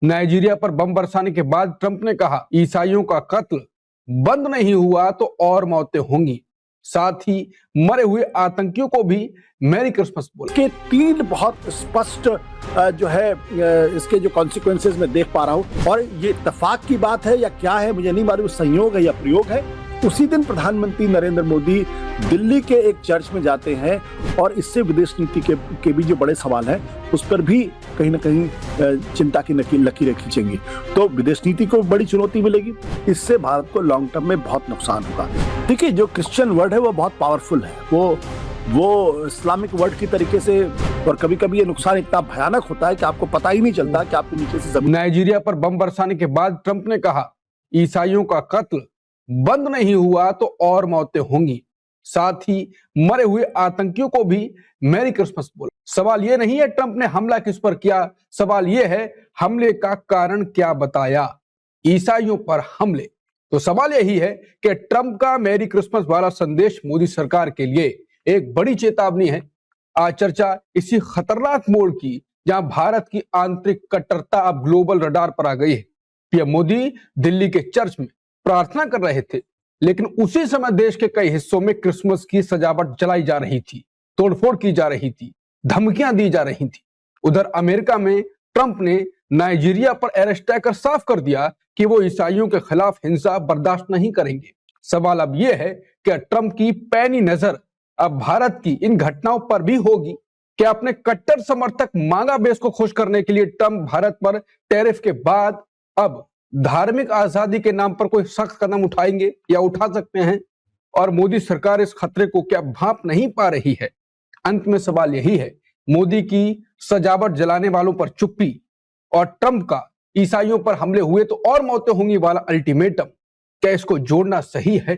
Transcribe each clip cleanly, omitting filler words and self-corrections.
Nigeria पर बम बरसाने के बाद ट्रंप ने कहा, ईसाइयों का कत्ल बंद नहीं हुआ तो और मौतें होंगी। साथ ही मरे हुए आतंकियों को भी मैरी क्रिसमस बोला। के तीन बहुत स्पष्ट जो है इसके जो कॉन्सिक्वेंसेस मैं देख पा रहा हूं, और ये इत्तेफाक की बात है या क्या है मुझे नहीं मालूम, संयोग है या प्रयोग है। उसी दिन प्रधानमंत्री नरेंद्र मोदी दिल्ली के एक चर्च में जाते हैं और इससे विदेश नीति के भी जो बड़े सवाल हैं उस पर भी कहीं ना कहीं चिंता की लकीरें खींचेंगी। तो विदेश नीति को बड़ी चुनौती मिलेगी, इससे भारत को लॉन्ग टर्म में बहुत नुकसान होगा। देखिए, जो क्रिश्चियन वर्ड है वो बहुत पावरफुल है, वो इस्लामिक वर्ड की तरीके से, और कभी कभी ये नुकसान इतना भयानक होता है कि आपको पता ही नहीं चलता कि आपके नीचे से जमीन। नाइजीरिया पर बम बरसाने के बाद ट्रंप ने कहा, ईसाइयों का कत्ल बंद नहीं हुआ तो और मौतें होंगी। साथ ही मरे हुए आतंकियों को भी मैरी क्रिसमस बोला। सवाल यह नहीं है ट्रंप ने हमला किस पर किया, सवाल यह है हमले का कारण क्या बताया। ईसाइयों पर हमले, तो सवाल यही है कि ट्रंप का मैरी क्रिसमस वाला संदेश मोदी सरकार के लिए एक बड़ी चेतावनी है। आज चर्चा इसी खतरनाक मोड़ की जहां भारत की आंतरिक कट्टरता अब ग्लोबल रडार पर आ गई है। पीएम मोदी दिल्ली के चर्च में प्रार्थना कर रहे थे, लेकिन उसी समय देश के कई हिस्सों में क्रिसमस की सजावट जलाई जा रही थी, तोड़फोड़ की जा रही थी, धमकियां दी जा रही थी। उधर अमेरिका में ट्रंप ने नाइजीरिया पर अरेस्ट कर साफ कर दिया कि वो ईसाइयों के खिलाफ हिंसा बर्दाश्त नहीं करेंगे। सवाल अब यह है कि ट्रंप की पैनी नजर अब भारत की इन घटनाओं पर भी होगी। क्या अपने कट्टर समर्थक मांगा बेस को खुश करने के लिए ट्रंप भारत पर टैरिफ के बाद अब धार्मिक आजादी के नाम पर कोई सख्त कदम उठाएंगे या उठा सकते हैं? और मोदी सरकार इस खतरे को क्या भांप नहीं पा रही है? अंत में सवाल यही है, मोदी की सजावट जलाने वालों पर चुप्पी और ट्रंप का ईसाइयों पर हमले हुए तो और मौतें होंगी वाला अल्टीमेटम, क्या इसको जोड़ना सही है?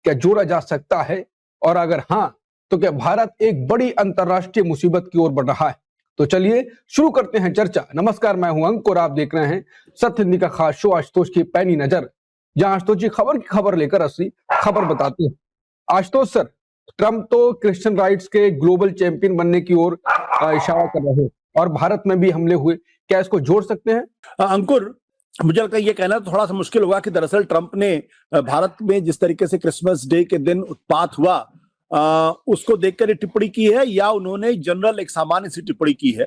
क्या जोड़ा जा सकता है? और अगर हां, तो क्या भारत एक बड़ी अंतरराष्ट्रीय मुसीबत की ओर बढ़ रहा है? तो चलिए शुरू करते हैं चर्चा। नमस्कार, मैं हूं अंक और आप देख रहे हैं सत्य हिंदी का खास शो आशुतोष की पैनी नजर, जहां आशुतोष जी खबर की खबर लेकर असली खबर बताते हैं। आशुतोष सर, ट्रंप तो क्रिश्चियन राइट्स के ग्लोबल चैंपियन बनने की ओर इशारा कर रहे हैं और भारत में भी हमले हुए, क्या इसको जोड़ सकते हैं? अंकुर, मुझे लगता है ये कहना थोड़ा सा मुश्किल होगा कि दरअसल ट्रंप ने भारत में जिस तरीके से क्रिसमस डे के दिन उत्पात हुआ उसको देखकर ये टिप्पणी की है, या उन्होंने जनरल एक सामान्य सी टिप्पणी की है।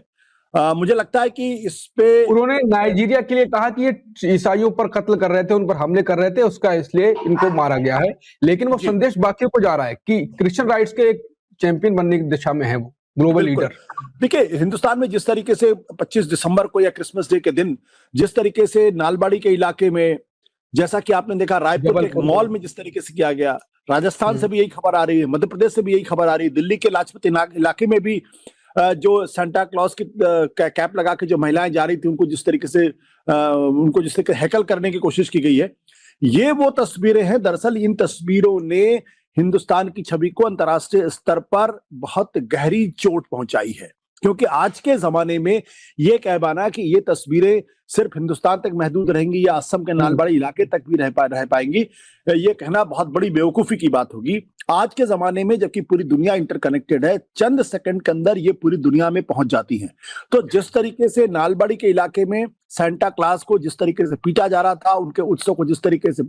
मुझे लगता है कि इस पे उन्होंने नाइजीरिया के लिए कहा कि ये ईसाइयों पर कत्ल कर रहे थे, उन पर हमले कर रहे थे, उसका इसलिए इनको मारा गया है। लेकिन वो संदेश बाकियों को जा रहा है कि क्रिश्चियन राइट्स के एक चैंपियन बनने की दिशा में है वो ग्लोबल लीडर। देखिए, हिंदुस्तान में जिस तरीके से 25 दिसंबर को या क्रिसमस डे के दिन जिस तरीके से नालबाड़ी के इलाके में, जैसा कि आपने देखा रायपुर के मॉल में जिस तरीके से किया गया, राजस्थान से भी यही खबर आ रही है, मध्य प्रदेश से भी यही खबर आ रही है, दिल्ली के लाजपत इलाके में भी जो सेंटा क्लॉज की कैप लगा के जो महिलाएं जा रही थी, उनको जिस तरीके से हैकल करने की कोशिश की गई है, ये वो तस्वीरें हैं। दरअसल इन तस्वीरों ने हिंदुस्तान की छवि को अंतर्राष्ट्रीय स्तर पर बहुत गहरी चोट पहुंचाई है, क्योंकि आज के जमाने में ये कह पाना कि ये तस्वीरें सिर्फ हिंदुस्तान तक महदूद रहेंगी या असम के नालबाड़ी इलाके तक भी रह पाएंगी, ये कहना बहुत बड़ी बेवकूफी की बात होगी। आज के जमाने में जबकि पूरी दुनिया इंटरकनेक्टेड है, चंद सेकंड के अंदर ये पूरी दुनिया में पहुंच जाती हैं। तो जिस तरीके से नालबाड़ी के इलाके में सेंटा क्लॉज को जिस तरीके से पीटा जा रहा था, उनके उत्सव को जिस तरीके से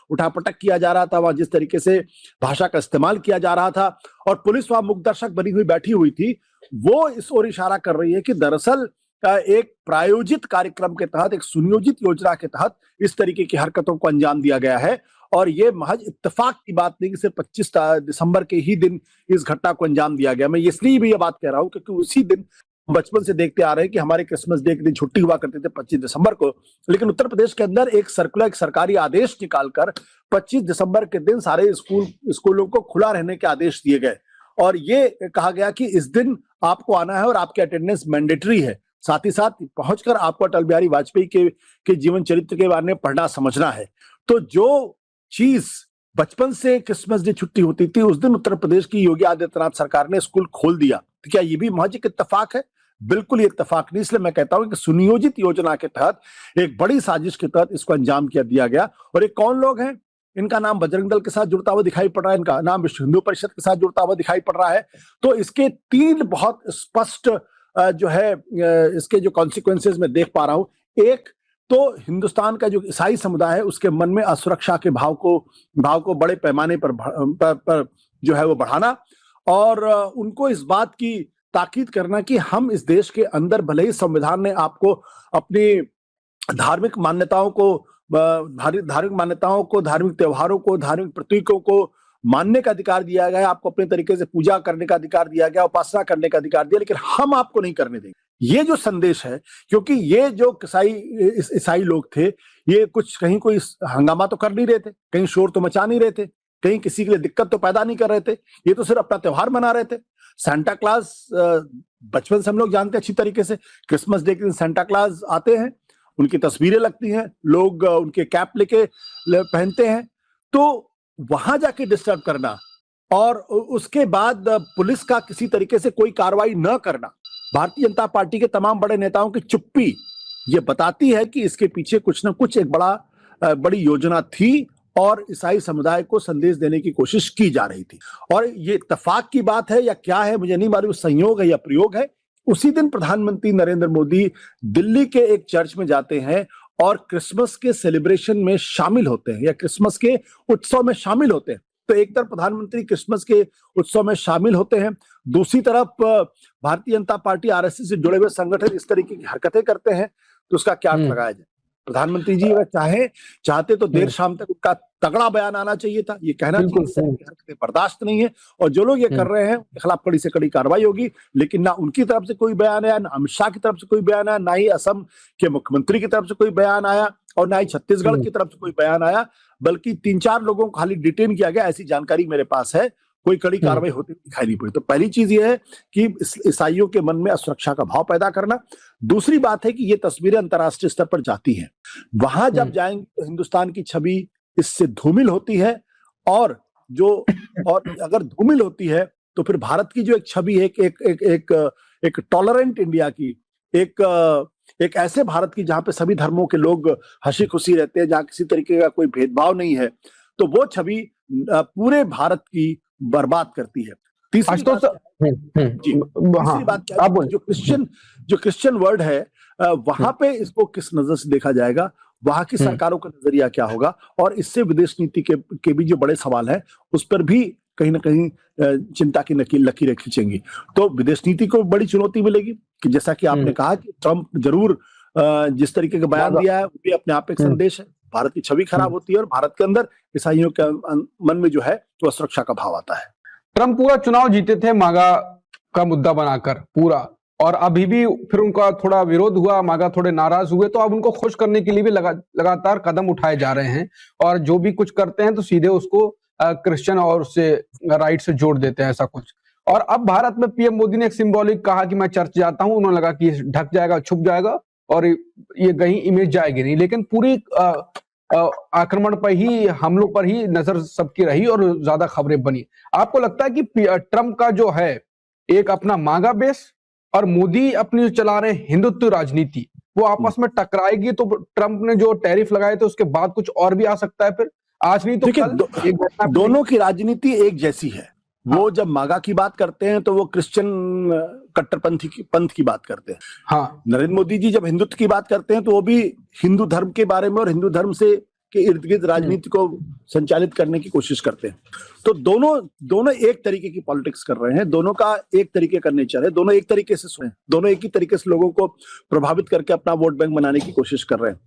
उठापटक किया जा रहा था, वहां जिस तरीके से भाषा का इस्तेमाल किया जा रहा था और पुलिस वहां मुखदर्शक बनी हुई बैठी हुई थी, वो इस ओर इशारा कर रही है कि दरअसल एक प्रायोजित कार्यक्रम के तहत, एक सुनियोजित योजना के तहत इस तरीके की हरकतों को अंजाम दिया गया है। और ये महज इत्तेफाक की बात नहीं कि सिर्फ 25 दिसंबर के ही दिन इस घटना को अंजाम दिया गया। मैं इसलिए भी ये बात कह रहा हूं क्योंकि उसी दिन बचपन से देखते आ रहे हैं कि हमारे क्रिसमस डे के दिन छुट्टी हुआ करते थे 25 दिसंबर को, लेकिन उत्तर प्रदेश के अंदर एक सरकारी आदेश निकालकर 25 दिसंबर के दिन सारे स्कूलों को खुला रहने के आदेश दिए गए और ये कहा गया कि इस दिन आपको आना है और आपकी अटेंडेंस मैंडेटरी है। साथ ही साथ पहुंचकर आपको अटल बिहारी वाजपेयी के जीवन चरित्र के बारे में पढ़ना समझना है। तो जो चीज बचपन से क्रिसमस डे छुट्टी होती थी, उस दिन उत्तर प्रदेश की योगी आदित्यनाथ सरकार ने स्कूल खोल दिया। तो क्या ये भी महज एक इत्तेफाक है? बिल्कुल ये इत्तेफाक नहीं। इसलिए मैं कहता हूं कि सुनियोजित योजना के तहत, एक बड़ी साजिश के तहत इसको अंजाम दिया गया। और ये कौन लोग हैं? इनका नाम बजरंग दल के साथ जुड़ता हुआ दिखाई पड़ रहा है, इनका नाम विश्व हिंदू परिषद के साथ जुड़ता हुआ दिखाई पड़ रहा है। तो इसके तीन बहुत स्पष्ट जो है इसके जो कॉन्सिक्वेंसेस मैं देख पा रहा हूं, एक तो हिंदुस्तान का जो ईसाई समुदाय है उसके मन में असुरक्षा के भाव को बड़े पैमाने पर जो है वो बढ़ाना, और उनको इस बात की ताकीद करना कि हम इस देश के अंदर भले ही संविधान ने आपको अपनी धार्मिक मान्यताओं को, धार्मिक त्योहारों को, धार्मिक प्रतीकों को मानने का अधिकार दिया गया है, आपको अपने तरीके से पूजा करने का अधिकार दिया गया, उपासना करने का अधिकार दिया, लेकिन हम आपको नहीं करने देंगे। ये जो संदेश है, क्योंकि ये जो ईसाई लोग थे, ये कुछ कहीं कोई हंगामा तो कर नहीं रहे थे, कहीं शोर तो मचा नहीं रहे थे, कहीं किसी के लिए दिक्कत तो पैदा नहीं कर रहे थे, ये तो सिर्फ अपना त्योहार मना रहे थे। सांता क्लॉज बचपन से हम लोग जानते हैं अच्छी तरीके से, क्रिसमस डे के दिन सांता क्लॉज आते हैं, उनकी तस्वीरें लगती हैं, लोग उनके कैप लेके पहनते हैं, तो वहां जाके डिस्टर्ब करना और उसके बाद पुलिस का किसी तरीके से कोई कार्रवाई न करना, भारतीय जनता पार्टी के तमाम बड़े नेताओं की चुप्पी ये बताती है कि इसके पीछे कुछ ना कुछ एक बड़ी योजना थी और ईसाई समुदाय को संदेश देने की कोशिश की जा रही थी। और ये इत्तेफाक की बात है या क्या है मुझे नहीं मालूम, संयोग है या प्रयोग है। उसी दिन प्रधानमंत्री नरेंद्र मोदी दिल्ली के एक चर्च में जाते हैं और क्रिसमस के सेलिब्रेशन में शामिल होते हैं या क्रिसमस के उत्सव में शामिल होते हैं। तो एक तरफ प्रधानमंत्री क्रिसमस के उत्सव में शामिल होते हैं, दूसरी तरफ भारतीय जनता पार्टी आरएसएस से जुड़े हुए संगठन इस तरीके की हरकतें करते हैं, तो उसका क्या अर्थ लगाया जाए? प्रधानमंत्री जी अगर चाहते तो देर शाम तक उनका तगड़ा बयान आना चाहिए था, ये कहना चाहिए हरकतें बर्दाश्त नहीं है और जो लोग ये कर रहे हैं उनके खिलाफ कड़ी से कड़ी कार्रवाई होगी। लेकिन ना उनकी तरफ से कोई बयान आया, ना अमित शाह की तरफ से कोई बयान आया, ना ही असम के मुख्यमंत्री की तरफ से कोई बयान आया और ना ही छत्तीसगढ़ की तरफ से कोई बयान आया, बल्कि 3-4 लोगों को खाली डिटेन किया गया, ऐसी जानकारी मेरे पास है। कोई कड़ी कार्रवाई होती दिखाई नहीं पड़ी। तो पहली चीज ये है कि ईसाइयों के मन में असुरक्षा का भाव पैदा करना। दूसरी बात है कि ये तस्वीरें अंतर्राष्ट्रीय स्तर पर जाती हैं, वहां जब जाएंगे तो हिंदुस्तान की छवि इससे धूमिल होती है और अगर धूमिल होती है तो फिर भारत की जो एक छवि है एक टॉलरेंट इंडिया की, एक ऐसे भारत की जहां पे सभी धर्मों के लोग हंसी खुशी रहते हैं, जहां किसी तरीके का कोई भेदभाव नहीं है, तो वो छवि पूरे भारत की बर्बाद करती है। तीसरी बात क्या है, जो क्रिश्चियन वर्ड है वहां पे इसको किस नजर से देखा जाएगा, वहां की सरकारों का नजरिया क्या होगा, और इससे विदेश नीति के भी जो बड़े सवाल है उस पर भी कहीं ना कहीं चिंता की लकीरें खींचेंगी। तो विदेश नीति को बड़ी चुनौती मिलेगी कि जैसा कि आपने कहा कि ट्रंप जरूर जिस तरीके का बयान दिया है वो भी अपने आप एक संदेश है, भारत की छवि खराब होती है और भारत के अंदर ईसाइयों के मन में जो है तो असुरक्षा का भाव आता है। ट्रंप पूरा चुनाव जीते थे मागा का मुद्दा बनाकर पूरा, और अभी भी फिर उनका थोड़ा विरोध हुआ, मागा थोड़े नाराज हुए, तो अब उनको खुश करने के लिए भी लगातार कदम उठाए जा रहे हैं और जो भी कुछ करते हैं तो सीधे उसको क्रिश्चियन और उससे राइट से जोड़ देते हैं, ऐसा कुछ। और अब भारत में पीएम मोदी ने एक सिंबॉलिक कहा कि मैं चर्च जाता हूं, उन्होंने लगा कि ढक जाएगा, छुप जाएगा और ये कहीं इमेज जाएगी नहीं, लेकिन पूरी आक्रमण पर ही, हमलों पर ही नजर सबकी रही और ज्यादा खबरें बनी। आपको लगता है कि ट्रंप का जो है एक अपना मागा बेस और मोदी अपनी जो चला रहे हिंदुत्व राजनीति, वो आपस में टकराएगी तो ट्रंप ने जो टैरिफ लगाए थे उसके बाद कुछ और भी आ सकता है? फिर आज नहीं तो कल दोनों की राजनीति एक जैसी है। वो जब मागा की बात करते हैं तो वो क्रिश्चियन कट्टरपंथी पंथ की बात करते हैं। हाँ, नरेंद्र मोदी जी जब हिंदुत्व की बात करते हैं तो वो भी हिंदू धर्म के बारे में और हिंदू धर्म से के इर्द गिर्द राजनीति को संचालित करने की कोशिश करते हैं। तो दोनों एक तरीके की पॉलिटिक्स कर रहे हैं, दोनों का एक तरीके का नेचर है, दोनों एक तरीके से सुने, दोनों एक ही तरीके से लोगों को प्रभावित करके अपना वोट बैंक बनाने की कोशिश कर रहे हैं।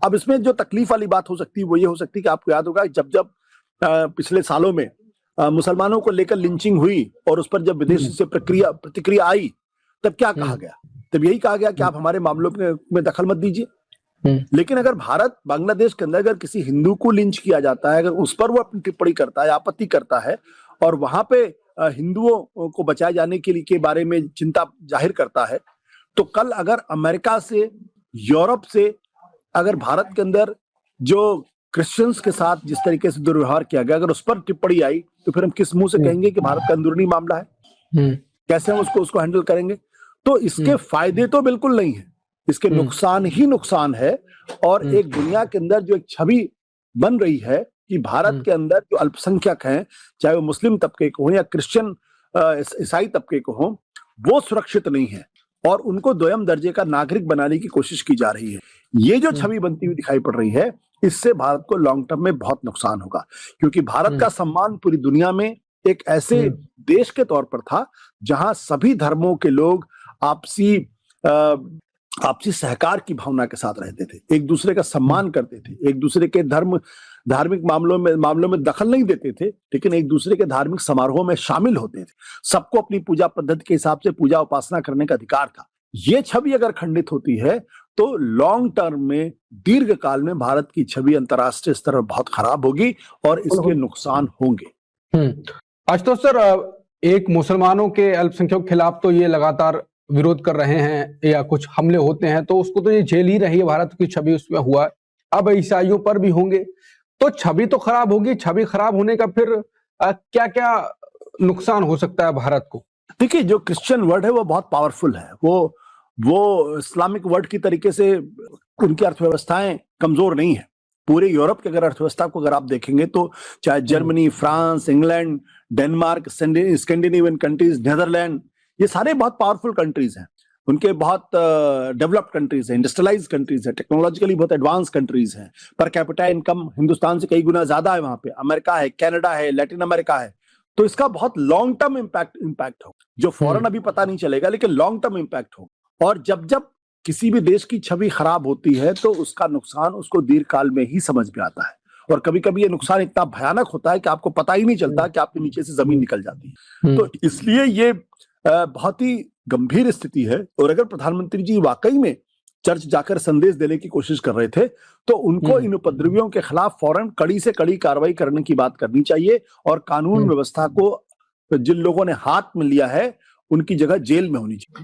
अब इसमें जो तकलीफ वाली बात हो सकती है वो ये हो सकती है कि आपको याद होगा जब पिछले सालों में मुसलमानों को लेकर लिंचिंग हुई और उस पर जब विदेशी से प्रतिक्रिया आई, तब क्या कहा गया? तब यही कहा गया कि आप हमारे मामलों में दखल मत दीजिए। लेकिन अगर भारत बांग्लादेश के अंदर अगर किसी हिंदू को लिंच किया जाता है, अगर उस पर वो अपनी टिप्पणी करता है, आपत्ति करता है और वहां पे हिंदुओं को बचाए जाने के बारे में चिंता जाहिर करता है, तो कल अगर अमेरिका से, यूरोप से अगर भारत के अंदर जो क्रिश्चियंस के साथ जिस तरीके से दुर्व्यवहार किया गया, अगर उस पर टिप्पणी आई, तो फिर हम किस मुंह से कहेंगे कि भारत का अंदरूनी मामला है? कैसे हम उसको हैंडल करेंगे? तो इसके फायदे तो बिल्कुल नहीं है, इसके नुकसान ही नुकसान है। और एक दुनिया के अंदर जो एक छवि बन रही है कि भारत के अंदर जो अल्पसंख्यक हैं, चाहे वो मुस्लिम तबके को हो या क्रिश्चियन ईसाई तबके को हो, वो सुरक्षित नहीं है और उनको दोयम दर्जे का नागरिक बनाने की कोशिश की जा रही है। ये जो छवि बनती हुई दिखाई पड़ रही है, इससे भारत को लॉन्ग टर्म में बहुत नुकसान होगा, क्योंकि भारत का सम्मान पूरी दुनिया में एक ऐसे देश के तौर पर था जहां सभी धर्मों के लोग आपसी सहकार की भावना के साथ रहते थे, एक दूसरे का सम्मान करते थे, एक दूसरे के धार्मिक मामलों में दखल नहीं देते थे, लेकिन एक दूसरे के धार्मिक समारोहों में शामिल होते थे। सबको अपनी पूजा पद्धति के हिसाब से पूजा उपासना करने का अधिकार था। ये छवि अगर खंडित होती है तो लॉन्ग टर्म में, दीर्घ काल में भारत की छवि अंतर्राष्ट्रीय स्तर पर बहुत खराब होगी और इसके नुकसान होंगे। आशुतोष सर, एक मुसलमानों के अल्पसंख्यकों के खिलाफ तो ये लगातार विरोध कर रहे हैं या कुछ हमले होते हैं तो उसको तो ये झेल ही रही है, भारत की छवि उसमें हुआ, अब ईसाइयों पर भी होंगे, तो छवि तो खराब होगी। छवि खराब होने का फिर क्या क्या नुकसान हो सकता है भारत को? देखिए, जो क्रिश्चियन वर्ड है वो बहुत पावरफुल है, वो इस्लामिक वर्ड की तरीके से उनकी अर्थव्यवस्थाएं कमजोर नहीं है। पूरे यूरोप की अगर अर्थव्यवस्था को अगर आप देखेंगे तो चाहे Germany, France, England, Denmark, Scandinavian countries, Netherland, ये सारे बहुत पावरफुल कंट्रीज हैं। उनके बहुत डेवलप्ड कंट्रीज हैं, इंडस्ट्रियलाइज्ड कंट्रीज हैं, टेक्नोलॉजिकली बहुत एडवांस कंट्रीज हैं। पर कैपिटा इनकम हिंदुस्तान से कई गुना ज्यादा है वहां पे। अमेरिका है, कनाडा है, लैटिन अमेरिका है। तो इसका बहुत लॉन्ग टर्म इम्पैक्ट हो, जो फौरन अभी पता नहीं चलेगा, लेकिन लॉन्ग टर्म इम्पैक्ट हो। और जब किसी भी देश की छवि खराब होती है तो उसका नुकसान उसको दीर्घकाल में ही समझ में आता है। और कभी कभी ये नुकसान इतना भयानक होता है कि आपको पता ही नहीं चलता कि आपके नीचे से जमीन निकल जाती है। तो इसलिए ये बहुत ही गंभीर स्थिति है। और अगर प्रधानमंत्री जी वाकई में चर्च जाकर संदेश देने की कोशिश कर रहे थे तो उनको इन उपद्रवियों के खिलाफ फौरन कड़ी से कड़ी कार्रवाई करने की बात करनी चाहिए और कानून व्यवस्था को जिन लोगों ने हाथ में लिया है उनकी जगह जेल में होनी चाहिए।